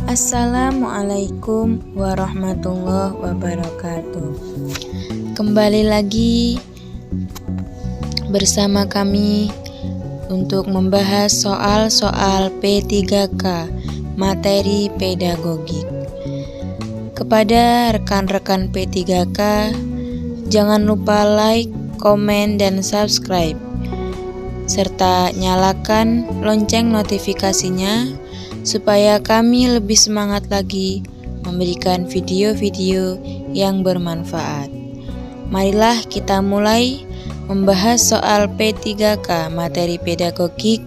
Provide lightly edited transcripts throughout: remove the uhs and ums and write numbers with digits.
Assalamualaikum warahmatullahi wabarakatuh. Kembali lagi bersama kami untuk membahas soal-soal P3K materi pedagogik. Kepada rekan-rekan P3K, jangan lupa like, komen, dan subscribe, serta nyalakan lonceng notifikasinya supaya kami lebih semangat lagi memberikan video-video yang bermanfaat. Marilah kita mulai membahas soal P3K materi pedagogik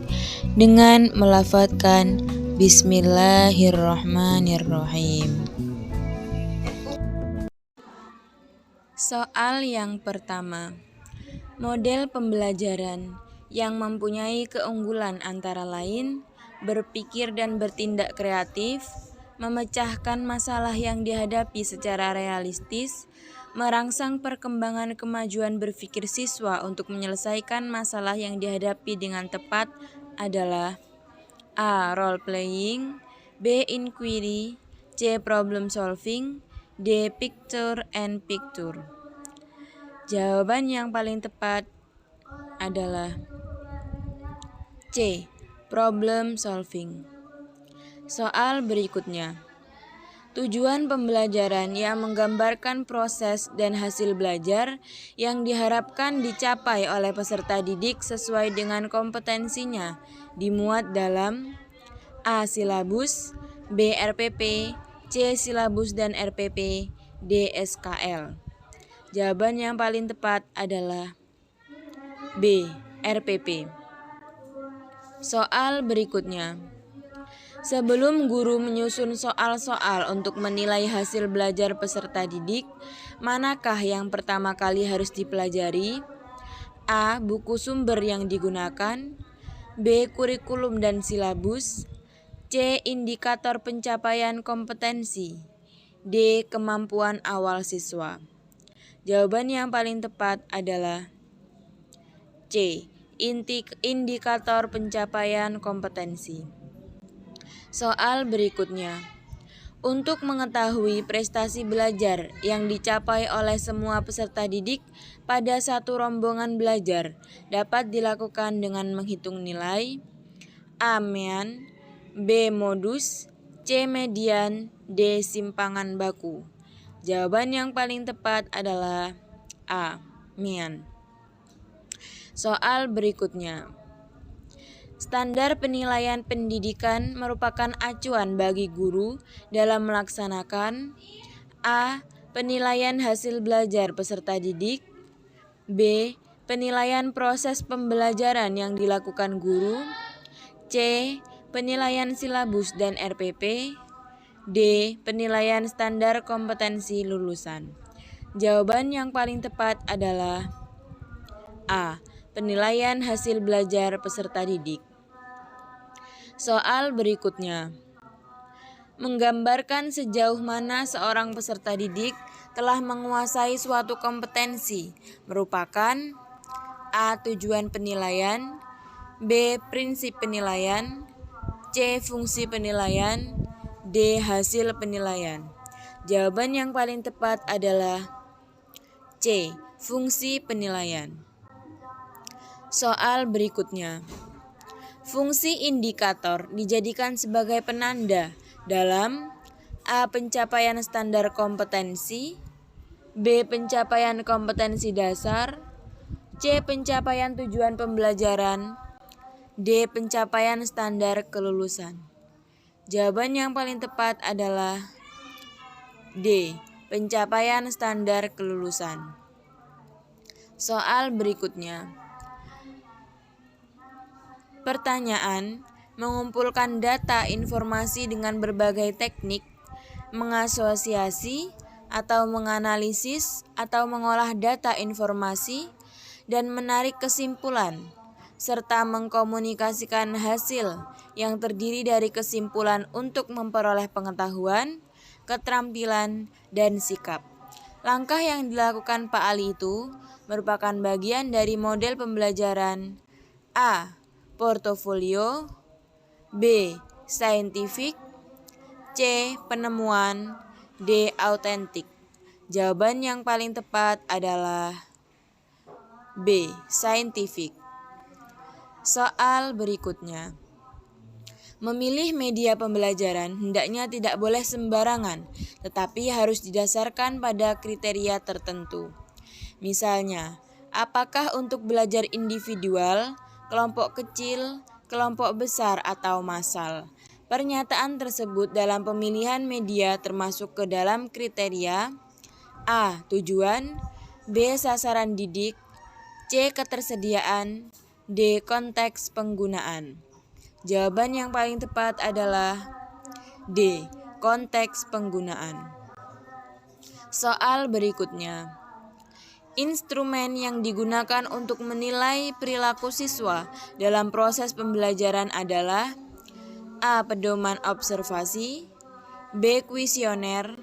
dengan melafadzkan Bismillahirrahmanirrahim. Soal yang pertama, model pembelajaran yang mempunyai keunggulan antara lain berpikir dan bertindak kreatif, memecahkan masalah yang dihadapi secara realistis, merangsang perkembangan kemajuan berpikir siswa untuk menyelesaikan masalah yang dihadapi dengan tepat adalah A. Role playing, B. Inquiry, C. Problem solving, D. Picture and picture. Jawaban yang paling tepat adalah C. Problem solving. Soal berikutnya. Tujuan pembelajaran yang menggambarkan proses dan hasil belajar yang diharapkan dicapai oleh peserta didik sesuai dengan kompetensinya dimuat dalam A. Silabus, B. RPP, C. Silabus dan RPP, D. SKL. Jawaban yang paling tepat adalah B. RPP. Soal berikutnya. Sebelum guru menyusun soal-soal untuk menilai hasil belajar peserta didik, manakah yang pertama kali harus dipelajari? A. Buku sumber yang digunakan, B. Kurikulum dan silabus, C. Indikator pencapaian kompetensi, D. Kemampuan awal siswa. Jawaban yang paling tepat adalah C. Indikator pencapaian kompetensi. Soal berikutnya. Untuk mengetahui prestasi belajar yang dicapai oleh semua peserta didik pada satu rombongan belajar dapat dilakukan dengan menghitung nilai A. Mean, B. Modus, C. Median, D. Simpangan baku. Jawaban yang paling tepat adalah A. Mean. Soal berikutnya. Standar penilaian pendidikan merupakan acuan bagi guru dalam melaksanakan A. Penilaian hasil belajar peserta didik, B. Penilaian proses pembelajaran yang dilakukan guru, C. Penilaian silabus dan RPP, D. Penilaian standar kompetensi lulusan. Jawaban yang paling tepat adalah A. Penilaian hasil belajar peserta didik. Soal berikutnya. Menggambarkan sejauh mana seorang peserta didik telah menguasai suatu kompetensi merupakan A. Tujuan penilaian, B. Prinsip penilaian, C. Fungsi penilaian, D. Hasil penilaian. Jawaban yang paling tepat adalah C. Fungsi penilaian. Soal berikutnya. Fungsi indikator dijadikan sebagai penanda dalam A. Pencapaian standar kompetensi, B. Pencapaian kompetensi dasar, C. Pencapaian tujuan pembelajaran, D. Pencapaian standar kelulusan. Jawaban yang paling tepat adalah D. Pencapaian standar kelulusan. Soal berikutnya. Pertanyaan, mengumpulkan data informasi dengan berbagai teknik, mengasosiasi atau menganalisis atau mengolah data informasi dan menarik kesimpulan, serta mengkomunikasikan hasil yang terdiri dari kesimpulan untuk memperoleh pengetahuan, keterampilan, dan sikap. Langkah yang dilakukan Pak Ali itu merupakan bagian dari model pembelajaran A. Portofolio, B. Scientific, C. Penemuan. D. Autentik. Jawaban yang paling tepat adalah B. Scientific. Soal berikutnya. Memilih media pembelajaran hendaknya tidak boleh sembarangan, tetapi harus didasarkan pada kriteria tertentu. Misalnya, apakah untuk belajar individual, kelompok kecil, kelompok besar, atau massal? Pernyataan tersebut dalam pemilihan media termasuk ke dalam kriteria A. Tujuan, B. Sasaran didik, C. Ketersediaan, D. Konteks penggunaan. Jawaban yang paling tepat adalah D. Konteks penggunaan. Soal berikutnya. Instrumen yang digunakan untuk menilai perilaku siswa dalam proses pembelajaran adalah A. Pedoman observasi, B. Kuesioner,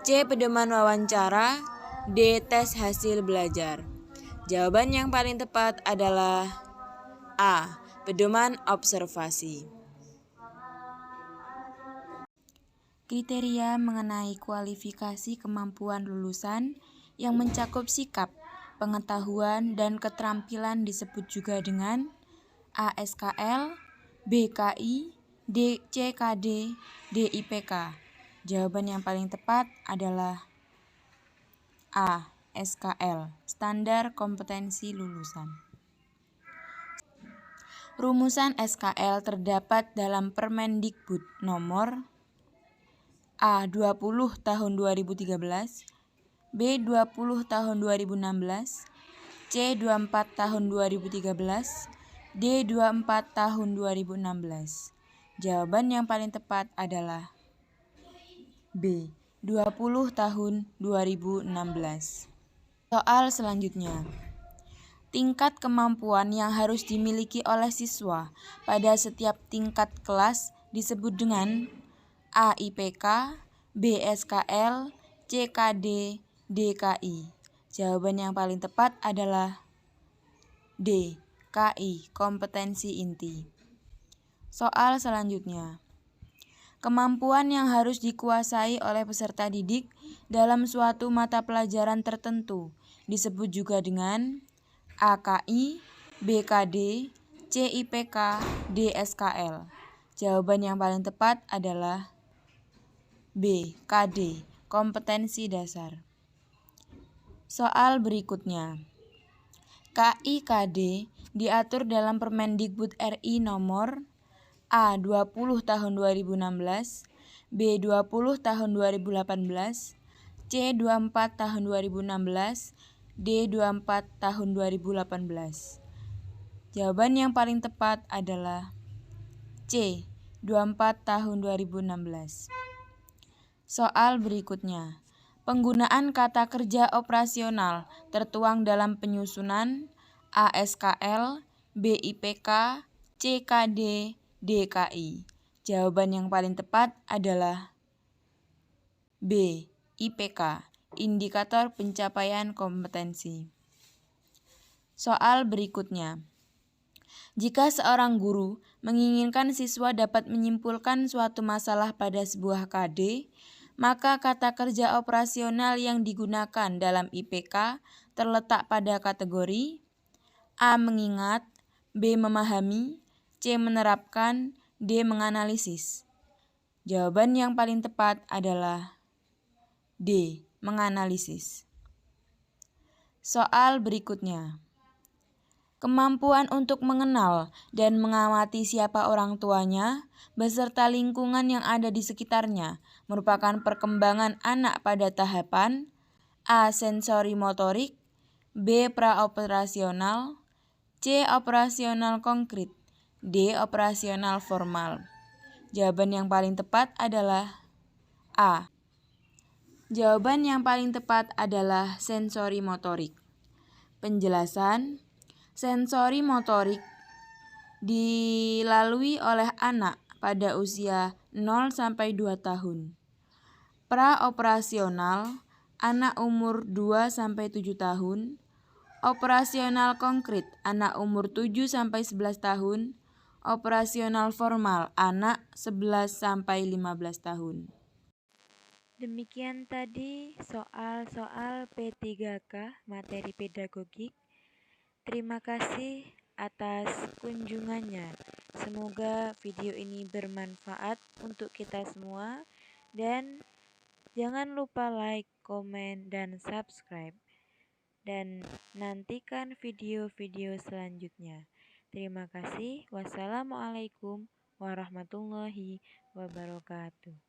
C. Pedoman wawancara, D. Tes hasil belajar. Jawaban yang paling tepat adalah A. Pedoman observasi. Kriteria mengenai kualifikasi kemampuan lulusan yang mencakup sikap, pengetahuan, dan keterampilan disebut juga dengan A. SKL, B. KI, D. CKD, D. IPK. Jawaban yang paling tepat adalah A. SKL, Standar Kompetensi Lulusan. Rumusan SKL terdapat dalam Permendikbud nomor A. 20 tahun 2013, B. 20 tahun 2016, C. 24 tahun 2013, D. 24 tahun 2016. Jawaban yang paling tepat adalah B. 20 tahun 2016. Soal selanjutnya. Tingkat kemampuan yang harus dimiliki oleh siswa pada setiap tingkat kelas disebut dengan A. IPK, B. SKL, C. KD, D. KI. Jawaban yang paling tepat adalah D. KI, kompetensi inti. Soal selanjutnya. Kemampuan yang harus dikuasai oleh peserta didik dalam suatu mata pelajaran tertentu disebut juga dengan AKI, BKD, CIPK, DSKL. Jawaban yang paling tepat adalah B. KD, kompetensi dasar. Soal berikutnya. KIKD diatur dalam Permendikbud RI nomor A. 20 tahun 2016, B. 20 tahun 2018, C. 24 tahun 2016, D. 24 tahun 2018. Jawaban yang paling tepat adalah C. 24 tahun 2016. Soal berikutnya. Penggunaan kata kerja operasional tertuang dalam penyusunan A. SKL, B. IPK, C. KD, D. KI. Jawaban yang paling tepat adalah B. IPK. Indikator pencapaian kompetensi. Soal berikutnya. Jika seorang guru menginginkan siswa dapat menyimpulkan suatu masalah pada sebuah KD, maka kata kerja operasional yang digunakan dalam IPK terletak pada kategori A. Mengingat, B. Memahami, C. Menerapkan, D. Menganalisis. Jawaban yang paling tepat adalah D. Menganalisis. Soal berikutnya. Kemampuan untuk mengenal dan mengamati siapa orang tuanya beserta lingkungan yang ada di sekitarnya merupakan perkembangan anak pada tahapan A. Sensori motorik, B. Praoperasional, C. Operasional konkret, D. Operasional formal. Jawaban yang paling tepat adalah A. Jawaban yang paling tepat adalah sensori motorik. Penjelasan. Sensori motorik dilalui oleh anak pada usia 0-2 tahun. Praoperasional anak umur 2-7 tahun. Operasional konkret anak umur 7-11 tahun. Operasional formal anak 11-15 tahun. Demikian tadi soal-soal P3K materi pedagogik. Terima kasih atas kunjungannya. Semoga video ini bermanfaat untuk kita semua dan jangan lupa like, komen, dan subscribe. Dan nantikan video-video selanjutnya. Terima kasih. Wassalamualaikum warahmatullahi wabarakatuh.